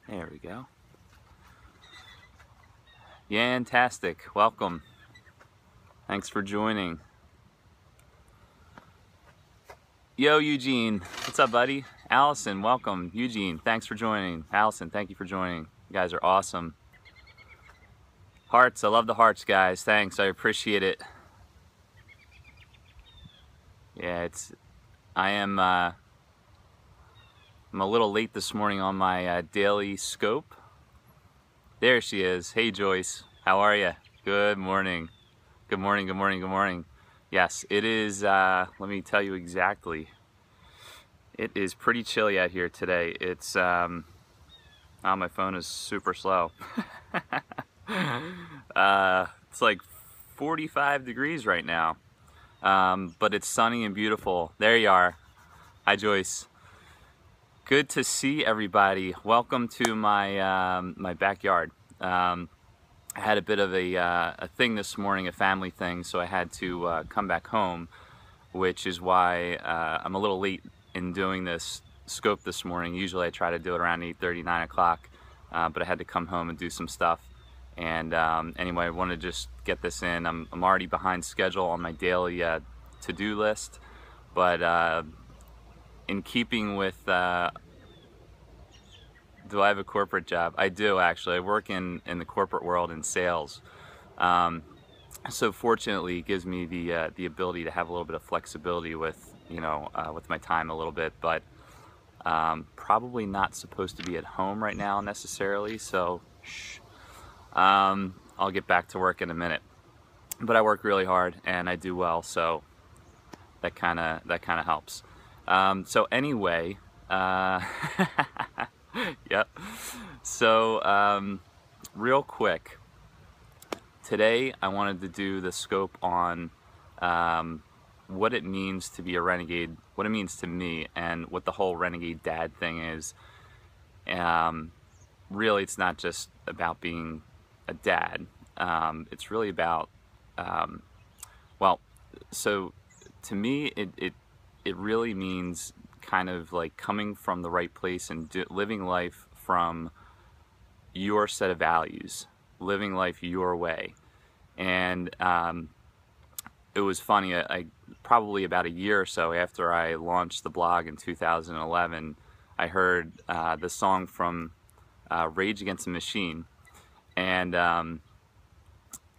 There we go. Fantastic. Welcome. Thanks for joining. Yo, Eugene. What's up, buddy? Allison, welcome. Eugene, thanks for joining. Allison, thank you for joining. You guys are awesome. Hearts, I love the hearts, guys. Thanks, I appreciate it. Yeah, I'm a little late this morning on my daily scope. There she is. Hey, Joyce. How are you? Good morning. Good morning, good morning, good morning. Yes, it is, let me tell you exactly. It is pretty chilly out here today. It's, oh, my phone is super slow. It's like 45 degrees right now, but it's sunny and beautiful. There you are. Hi, Joyce. Good to see everybody. Welcome to my my backyard. I had a bit of a thing this morning, a family thing, so I had to come back home, which is why I'm a little late in doing this scope this morning. Usually I try to do it around 8:30, 9 o'clock, but I had to come home and do some stuff. And anyway, I want to just get this in. I'm already behind schedule on my daily to-do list, but in keeping with, do I have a corporate job? I do, actually. I work in the corporate world in sales. So fortunately, it gives me the ability to have a little bit of flexibility with, with my time a little bit, but probably not supposed to be at home right now necessarily, so shh. I'll get back to work in a minute. But I work really hard and I do well, so that kind of helps. So anyway, yep. So real quick, today I wanted to do the scope on what it means to be a renegade, what it means to me, and what the whole renegade dad thing is. Really, it's not just about being a dad. It's really about, well, so to me, it really means kind of like coming from the right place and living life from your set of values, living life your way. And it was funny, I probably about a year or so after I launched the blog in 2011, I heard the song from Rage Against the Machine. And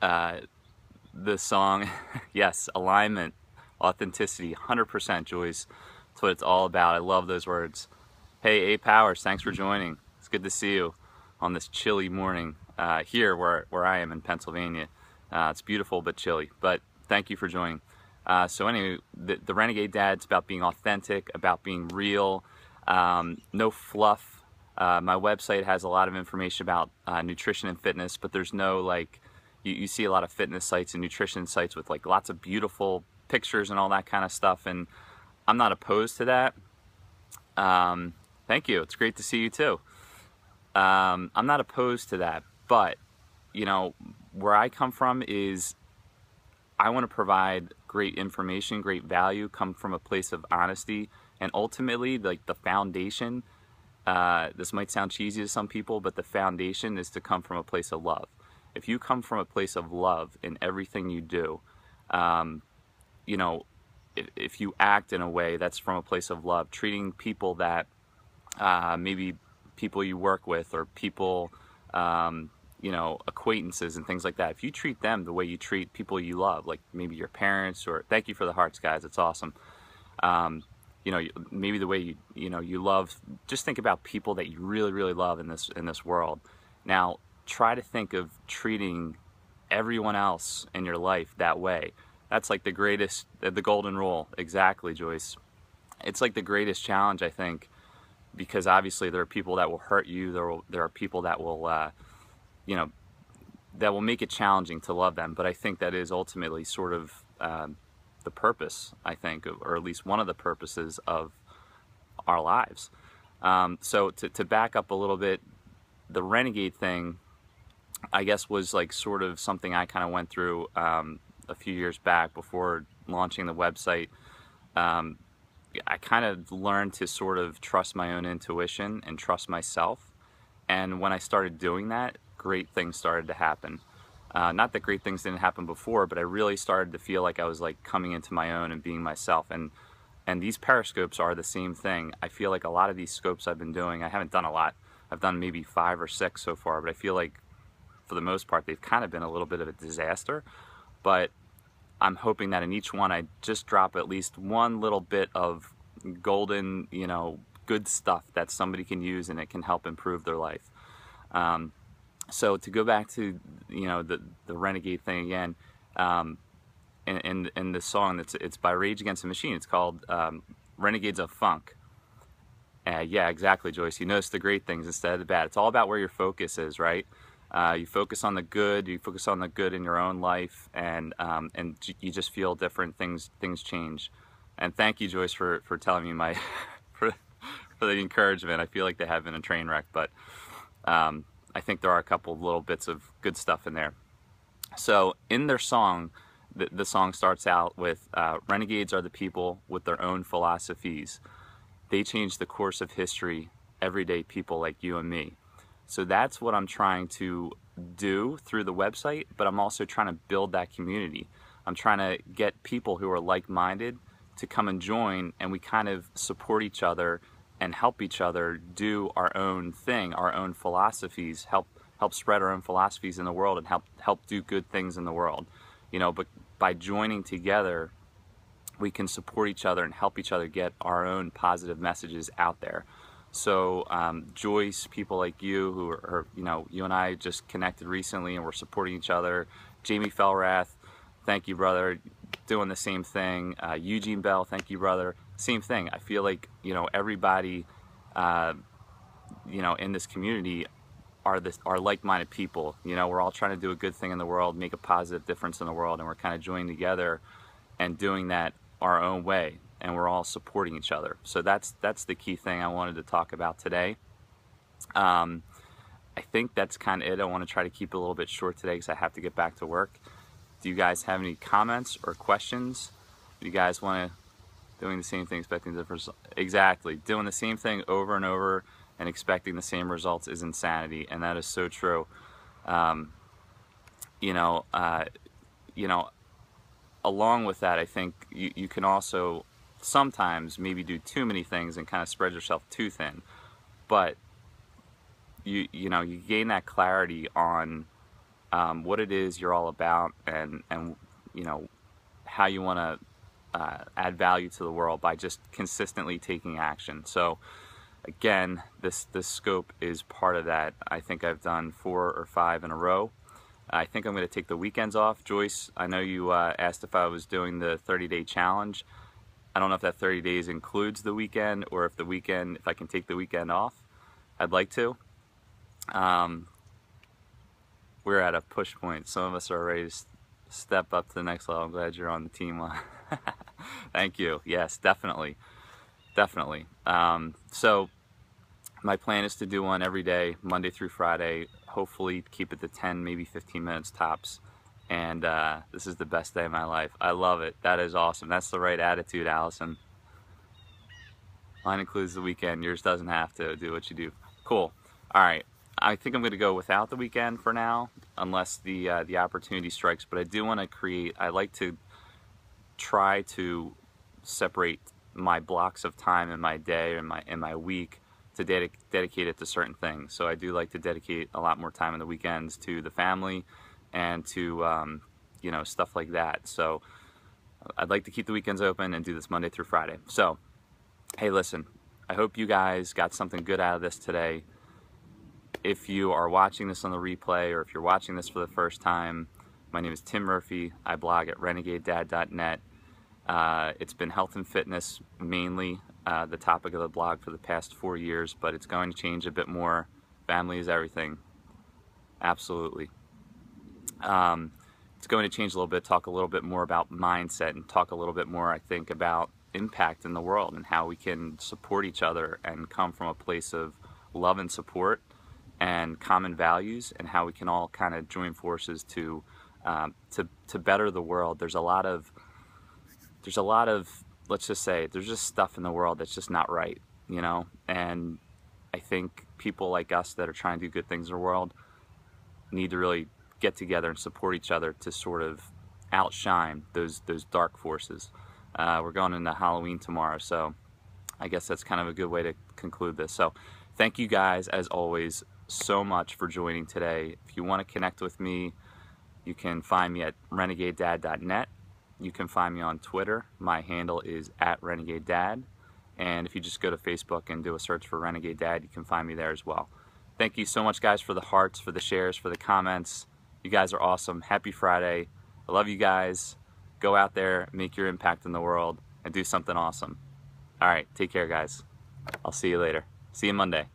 the song, yes, alignment, authenticity, 100%, Joyce. That's what it's all about. I love those words. Hey, A Powers, thanks for joining. It's good to see you on this chilly morning here where I am in Pennsylvania. It's beautiful but chilly, but thank you for joining. So anyway, the Renegade Dad's about being authentic, about being real, no fluff. My website has a lot of information about nutrition and fitness, but there's no, like, you see a lot of fitness sites and nutrition sites with like lots of beautiful pictures and all that kind of stuff, and I'm not opposed to that. Thank you. It's great to see you too. I'm not opposed to that, but where I come from is I want to provide great information, great value, come from a place of honesty, and ultimately, like, the foundation, this might sound cheesy to some people, but the foundation is to come from a place of love. If you come from a place of love in everything you do, if you act in a way that's from a place of love, treating people that maybe people you work with or people, acquaintances and things like that, if you treat them the way you treat people you love, like maybe your parents, or thank you for the hearts, guys, it's awesome. Maybe the way you love, just think about people that you really, really love in this world. Now, try to think of treating everyone else in your life that way. That's like the greatest, the golden rule. Exactly, Joyce. It's like the greatest challenge, I think, because obviously there are people that will hurt you. There are people that will, that will make it challenging to love them. But I think that is ultimately sort of the purpose, I think, or at least one of the purposes of our lives. So to back up a little bit, the Renegade thing, I guess, was like sort of something I kind of went through a few years back before launching the website. I kind of learned to sort of trust my own intuition and trust myself. And when I started doing that, great things started to happen. Not that great things didn't happen before, but I really started to feel like I was like coming into my own and being myself. And these periscopes are the same thing. I feel like a lot of these scopes I've been doing, I haven't done a lot. I've done maybe 5 or 6 so far, but I feel like for the most part they've kind of been a little bit of a disaster. But I'm hoping that in each one I just drop at least one little bit of golden, good stuff that somebody can use and it can help improve their life. So to go back to the Renegade thing again, in the song it's by Rage Against the Machine. It's called Renegades of Funk. Yeah, exactly, Joyce. You notice the great things instead of the bad. It's all about where your focus is, right? You focus on the good. You focus on the good in your own life, and you just feel different. Things change. And thank you, Joyce, for telling me my for the encouragement. I feel like they have been a train wreck, but I think there are a couple of little bits of good stuff in there. So in their song, the song starts out with renegades are the people with their own philosophies. They change the course of history, everyday people like you and me. So that's what I'm trying to do through the website, but I'm also trying to build that community. I'm trying to get people who are like-minded to come and join, and we kind of support each other and help each other do our own thing, our own philosophies, help spread our own philosophies in the world, and help do good things in the world. But by joining together, we can support each other and help each other get our own positive messages out there. So Joyce, people like you who are you and I just connected recently and we're supporting each other. Jamie Felrath, thank you, brother, doing the same thing. Eugene Bell, thank you, brother, same thing. I feel like everybody in this community are like-minded people. We're all trying to do a good thing in the world, make a positive difference in the world, and we're kind of joining together and doing that our own way, and we're all supporting each other. So that's the key thing I wanted to talk about today. I think that's kind of it. I want to try to keep it a little bit short today because I have to get back to work. Do you guys have any comments or questions? Do you guys want to doing the same thing, expecting different? Exactly, doing the same thing over and over and expecting the same results is insanity, and that is so true. Along with that, I think you can also sometimes maybe do too many things and kind of spread yourself too thin. But you gain that clarity on what it is you're all about, and how you want to add value to the world by just consistently taking action. So again, this scope is part of that. I think I've done 4 or 5 in a row. I think I'm going to take the weekends off. Joyce, I know you asked if I was doing the 30-day challenge. I don't know if that 30 days includes the weekend, or if I can take the weekend off. I'd like to. We're at a push point. Some of us are ready to step up to the next level. I'm glad you're on the team. Thank you. Yes, definitely. Definitely. So my plan is to do one every day, Monday through Friday, hopefully keep it to 10, maybe 15 minutes tops. And this is the best day of my life. I love it. That is awesome. That's the right attitude, Allison. Mine includes the weekend. Yours doesn't have to. Do what you do. Cool. All right. I think I'm going to go without the weekend for now, unless the opportunity strikes. But I do want to create, I like to try to separate my blocks of time in my day and my week to dedicate it to certain things. So I do like to dedicate a lot more time on the weekends to the family and to stuff like that. So I'd like to keep the weekends open and do this Monday through Friday. So hey, listen, I hope you guys got something good out of this today. If you are watching this on the replay, or if you're watching this for the first time, my name is Tim Murphy. I blog at renegadedad.net. It's been health and fitness mainly the topic of the blog for the past 4 years, but it's going to change a bit more. Family is everything. Absolutely. It's going to change a little bit, talk a little bit more about mindset, and talk a little bit more, I think, about impact in the world and how we can support each other and come from a place of love and support and common values, and how we can all kind of join forces to better the world. There's a lot of, let's just say, there's just stuff in the world that's just not right, and I think people like us that are trying to do good things in the world need to really get together and support each other to sort of outshine those dark forces. We're going into Halloween tomorrow, so I guess that's kind of a good way to conclude this. So thank you guys, as always, so much for joining today. If you want to connect with me, you can find me at renegadedad.net. You can find me on Twitter. My handle is @renegadedad. And if you just go to Facebook and do a search for Renegade Dad, you can find me there as well. Thank you so much, guys, for the hearts, for the shares, for the comments. You guys are awesome. Happy Friday. I love you guys. Go out there, make your impact in the world, and do something awesome. All right, take care, guys. I'll see you later. See you Monday.